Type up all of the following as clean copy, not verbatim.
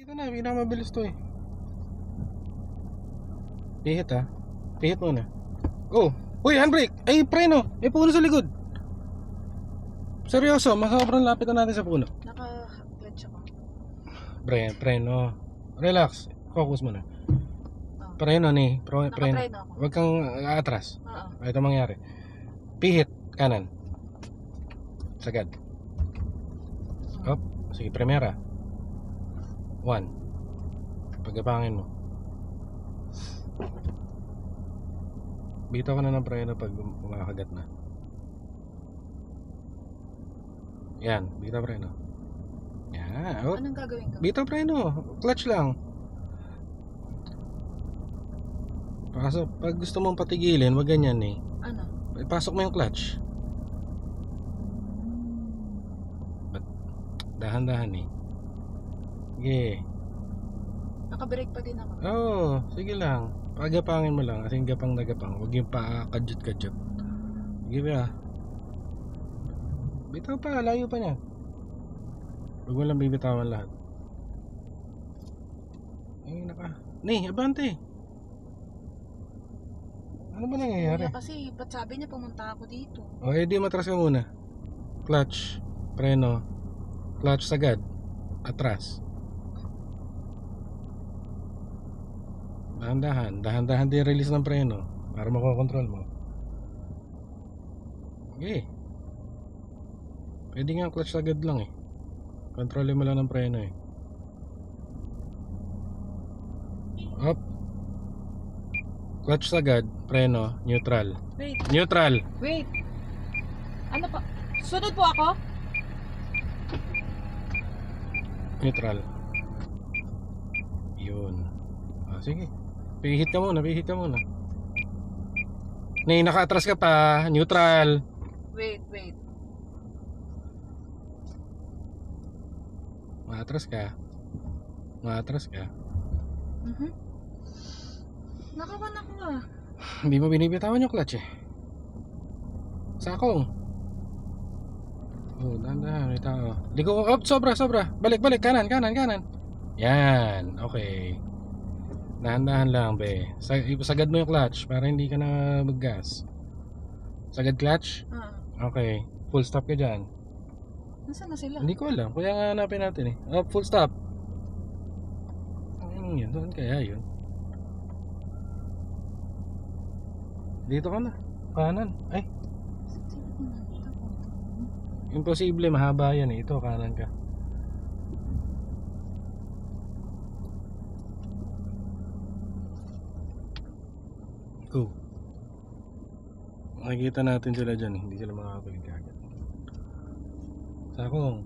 Ito na, pinakamabilis to eh. Pihit ha. Pihit muna. Oh! Uy, handbrake! Ay, preno! May puno sa likod. Seryoso, mas sobrang lapit na natin sa puno. Naka-clutch ako. Preno. Relax. Focus muna. Oh. Preno ni. Preno. Naka-preno ako. Huwag kang aatras. Oo. Ito mangyari. Pihit. Kanan. Sagad. Up. Sige, primera. 1. Pagkapangin mo. Bitaw ka na ng preno pag umakagat na. Yan, bitaw preno. Yan. Oh. Anong gagawin ko? Bitaw preno. Clutch lang. Pasok. Pag gusto mong patigilin, wag ganyan eh. Ano? Pasok mo yung clutch. Dahan-dahan eh. Sige. Naka-brake pa din ako. Oo, sige lang. Pagapangin mo lang, asing gapang na gapang. Huwag yung pa-kadyot-kadyot. Sige ba? Bitaw pa, layo pa niya. Huwag mo lang bibitawan lahat. Ay, Ni, abante. Ano ba nangyayari? Kuya, kasi ba't sabi niya pumunta ako dito? O, edi matras ka muna. Clutch, preno, clutch sagad, atras. Dahan-dahan din release ng preno para makokontrol mo. Okay. Pwede nga clutch agad lang eh. Kontrolin mo lang ng preno eh. Up. Clutch agad, preno, neutral. Wait, Neutral. wait. Ano pa? Sunod po ako? Neutral. Yun. Ah, sige. Pihit ka muna. Naka-atras ka pa. Neutral. Wait. Maatras ka. Nakawan ako ah. Hindi mo binibitawan yung clutch eh. Sakong. Oh, dahan-dahan. May tao. Ligo. Up, sobra. Balik. Kanan. Yan. Okay. Dahan-dahan lang, be. Sagad mo yung clutch para hindi ka na mag-gas. Sagad clutch? Okay. Full stop ka dyan. Nasaan na sila? Hindi ko alam. Kaya nga hanapin natin eh. Up, full stop. Ano yun? Doon kaya yun? Dito ka na. Kanan. Ay. Imposible. Mahaba yan eh. Ito, kanan ka. Go. Makikita natin sila dyan eh. Hindi sila makakabalik agad. Sakong.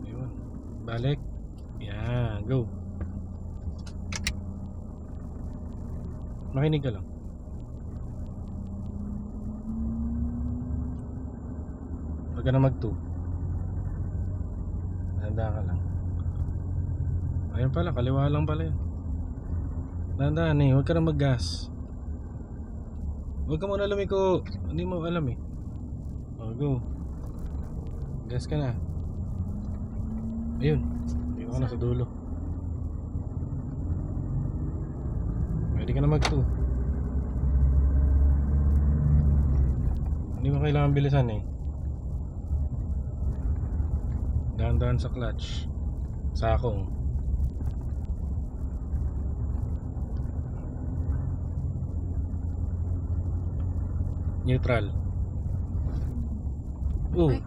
Ayun. Balik. Yan. Go. Makinig ka lang. Huwag ka na mag-2. Handa ka lang. Ayun pala, kaliwa lang pala yun. Dahan-dahan eh, huwag ka na mag-gas. Huwag ka muna lumiko. Hindi mo alam eh. Oh, go. Gas ka na. Ayun. Ayun ka na sa dulo. Pwede ka na mag-2. Hindi mo kailangan bilisan eh. Dahan-dahan sa clutch. Sakong. Neutral.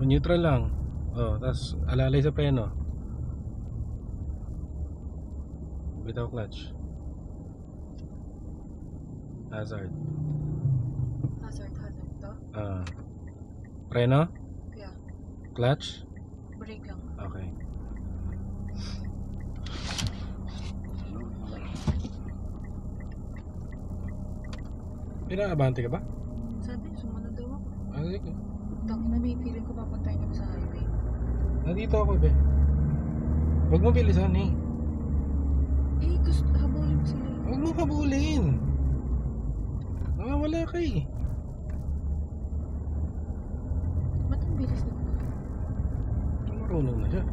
Neutral lang. Oh, tapos alalay sa preno. Bitaw clutch. Hazard to? Preno? Yeah. Clutch? Brake lang. Okay. Pinaabante ka ba? Sabi, sumunod daw ako. Sige. Tangina, may feeling ko papuntahin kami sa highway. Nandito ako, be. Huwag mo bilisan eh. Gusto habulin mo sila. Huwag mo habulin. Nakawala ka eh. Ba't ang bilis na? Marunong na siya.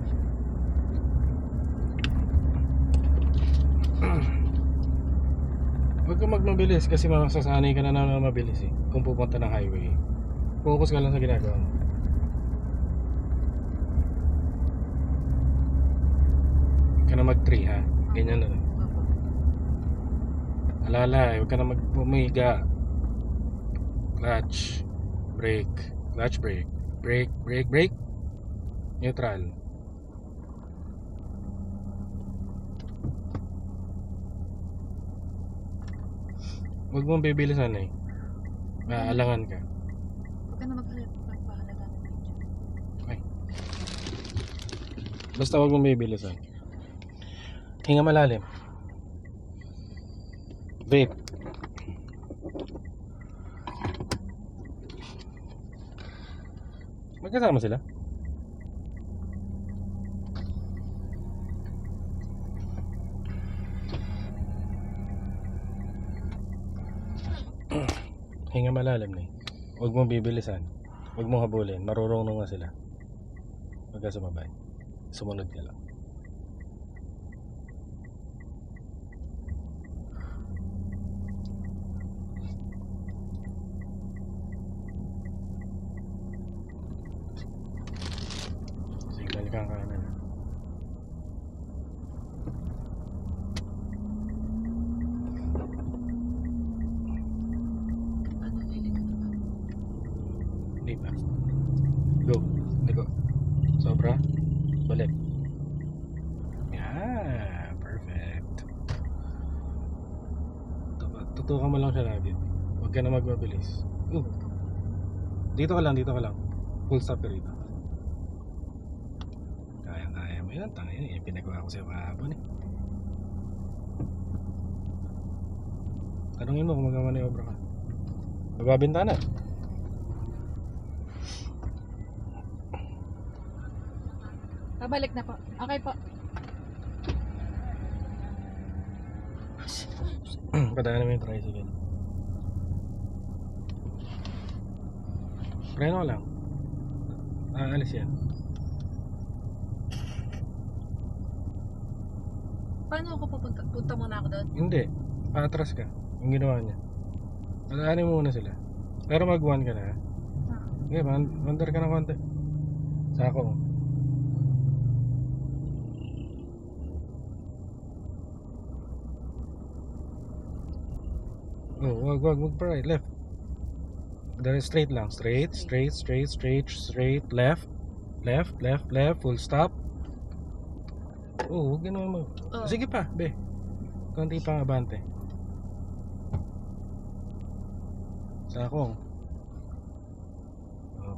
Huwag kang magmabilis kasi masasanay ka na mabilis eh. Kung pupunta ng highway, focus ka lang sa ginagawa mo. Huwag ka na mag-3 ha. Ganyan na lang. Alala, huwag ka na mag-umiga. Clutch, brake, clutch, brake, brake, brake, brake, neutral. Huwag mong bibilisan eh. Maaalangan ka. Huwag ka na magpahalaga ng video. Ay. Basta huwag mong bibilisan. Hinga malalim. Vape. Magkasama sila? Hinga malalim na eh. Huwag mong bibilisan. Huwag mong habulin. Marurunong na sila. Huwag ka sumabay. Sumunod ka lang. Signal kang kanan. Ano, liligan na ba? Hindi pa. Go. Ligo. Sobra. Balik. Yeah. Perfect. Tutukan mo lang siya lagi. Huwag ka na magmabilis. Dito ka lang, dito ka lang. Full stop ka rito. Kaya mo yun. Tangin eh. Pinagawa ko sa'yo kahapon eh. Tanungin mo kung magmamaniobra ka. Bababintana. Pabalik na po. Okay po. Padaan mo yung tricycle. Preno lang. Alis yan. Paano ako pupunta? Punta muna ako doon? Hindi. Paatras ka. Yung ginawa niya. Padaanin mo muna sila. Pero mag-1 ka na ha. Okay, mandar ka ng konti. Sako. Oh, wag pa right, left. Then straight lang, straight, left, full stop. Oh, huwag ginawa mo. Oh. Sige pa, be. Konti pa abante. Sakong.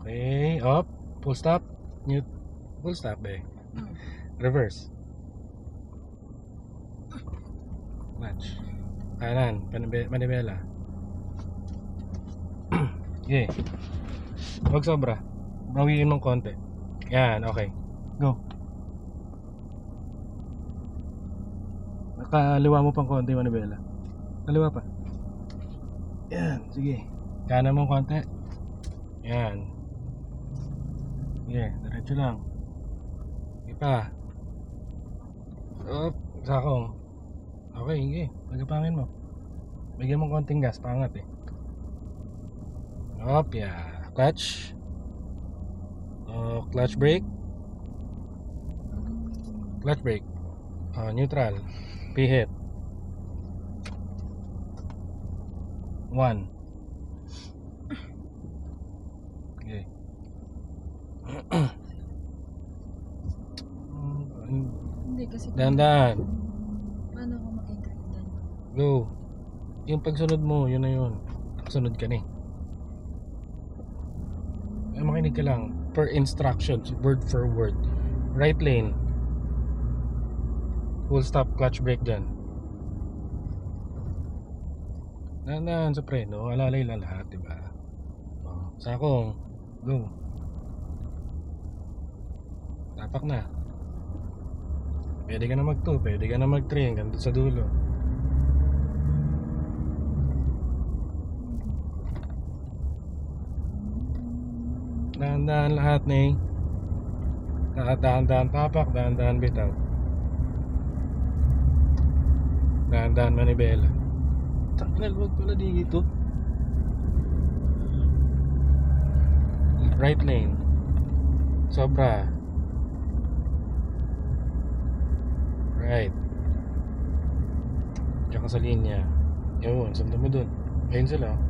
Okay, up, full stop, full stop, be. Reverse. Match. Kanan, manibela. Okay. Huwag sobra. Bawiin mong konti. Yan, okay. Go. Nakaliwa mo pang konti, manibela. Kaliwa pa. Yan, sige. Kanan mong konti. Yan. Sige, diretso lang. Ipa. Up, sakong. Okay, sige. Pagkapangin mo. Bigyan mo konting gas, pangat eh. Up, yeah. Clutch. Clutch brake. Clutch brake. Neutral. P-hit. 1. Okay. Hindi kasi. Dandan. Paano ako mag-interpretan? Go. Yung pagsunod mo, yun na yun. Sunod ka na eh. Makinig ka lang. Per instructions, word for word. Right lane. Full stop, clutch brake dyan. Dandan sa preno. Alalay lang lahat, diba? Sakong. Go. Tapak na. Pwede ka na mag-2, pwede ka na mag-3 hanggang doon sa dulo. Dahan-dahan lahat na eh. Dahan-dahan tapak, dahan-dahan bitaw. Dahan-dahan manibela. Taknal, wag pala dito. Right lane. Sobra. Right. Diyan ka sa linya. Yun, sundan mo dun. Ayun sila. Oh.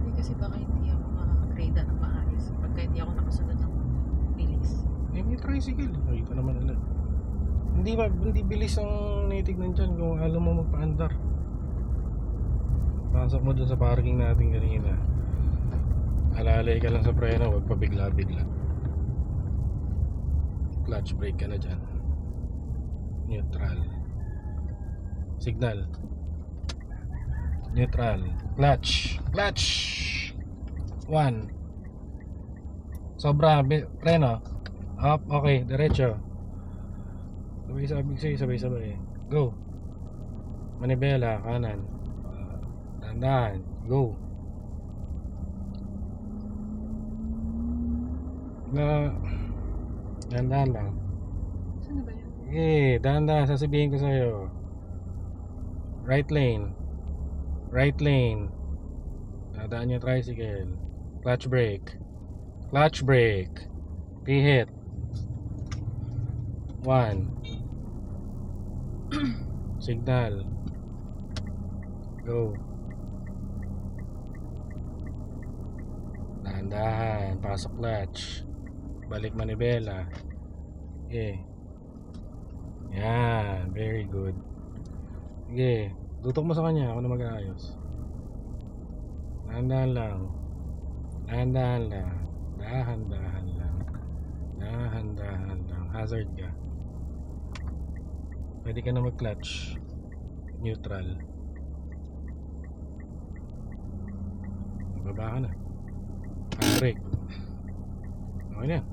Hindi kasi baka hindi ako makagrade ng maayos pagka hindi ako nakasunod ng bilis. Eh, may tricycle. Nakita naman nila. Hindi bilis ang nitignan dyan kung alam mo magpa-andar. Pasok mo dun sa parking natin kanina. Alalay ka lang sa preno, wag pa bigla-bigla. Clutch brake ka na dyan. Neutral. Signal. Neutral. Clutch. Clutch! 1. Sobra. Preno. Up. Okay. Diretso. Sabay-sabay. Go. Manibela. Kanan. Dahan-dahan. Go. Dahan-dahan lang. Saan ba yan? Okay, dahan-dahan. Sasabihin ko sa'yo. Right lane. Right lane. Dadaan yung tricycle. Clutch brake. Clutch brake. P-hit. 1. Signal. Go. Dahan-dahan. Pasok clutch. Balik manibela. Okay. Yan. Very good. Okay. Tutok mo sa kanya. Ako na mag-aayos. Dahan-dahan lang. Dahan-dahan lang. Dahan-dahan lang. Dahan-dahan lang. Hazard ka. Pwede ka na mag-clutch. Neutral. Ibaba ka na. Handbrake. Okay na.